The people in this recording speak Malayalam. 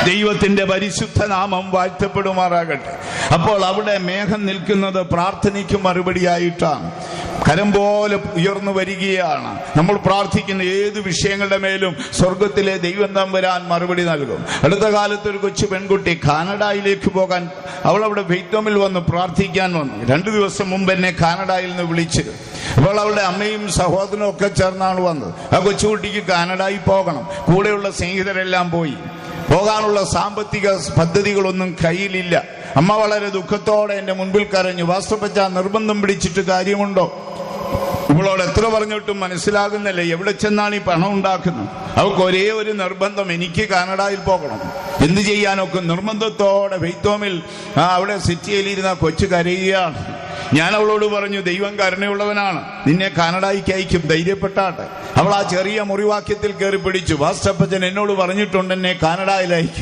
ദൈവത്തിന്റെ പരിശുദ്ധ നാമം വാഴ്ത്തപ്പെടുമാറാകട്ടെ. അപ്പോൾ അവിടെ മേഘം നിൽക്കുന്നത് പ്രാർത്ഥനയ്ക്ക് മറുപടിയായിട്ടാണ്. കരം പോലെ ഉയർന്നു വരികയാണ്. നമ്മൾ പ്രാർത്ഥിക്കുന്ന ഏത് വിഷയങ്ങളുടെ മേലും സ്വർഗത്തിലെ ദൈവം തമ്പുരാൻ മറുപടി നൽകും. അടുത്ത കാലത്ത് ഒരു കൊച്ചു പെൺകുട്ടി കാനഡയിലേക്ക് പോകാൻ അവളവിടെ വെയ്റ്റോമിൽ വന്ന് പ്രാർത്ഥിക്കാൻ വന്നു. 2 ദിവസം മുമ്പ് എന്നെ കാനഡയിൽ നിന്ന് വിളിച്ചിരുന്നു. അപ്പോൾ അവളുടെ അമ്മയും സഹോദരനും ഒക്കെ ചേർന്നാണ് വന്നത്. ആ കൊച്ചുകുട്ടിക്ക് കാനഡയിൽ പോകണം. കൂടെയുള്ള സ്നേഹിതരെല്ലാം പോയി. പോകാനുള്ള സാമ്പത്തിക പദ്ധതികളൊന്നും കയ്യിലില്ല. അമ്മ വളരെ ദുഃഖത്തോടെ എന്റെ മുൻപിൽ കരഞ്ഞു. വാസ്തവപ്പച്ച, നിർബന്ധം പിടിച്ചിട്ട് കാര്യമുണ്ടോ? ഇവളോട് എത്ര പറഞ്ഞിട്ടും മനസ്സിലാകുന്നില്ല. എവിടെ ചെന്നാണ് ഈ പണം ഉണ്ടാക്കുന്നത്? അവൾക്ക് ഒരേ ഒരു നിർബന്ധം, എനിക്ക് കാനഡയിൽ പോകണം. എന്ത് ചെയ്യാനൊക്കെ നിർബന്ധത്തോടെ വെയ്ത്തോമിൽ അവിടെ സിറ്റിയിലിരുന്ന കൊച്ചു കരയുകയാണ്. ഞാൻ അവളോട് പറഞ്ഞു, ദൈവം കരുണയുള്ളവനാണ്, നിന്നെ കാനഡയ്ക്ക് അയക്കും, ധൈര്യപ്പെട്ടാട്ടെ. അവൾ ആ ചെറിയ മുറിവാക്യത്തിൽ കയറി പിടിച്ചു. വാസ്തവപ്പച്ചൻ എന്നോട് പറഞ്ഞിട്ടുണ്ട് എന്നെ കാനഡയിൽ അയക്കും.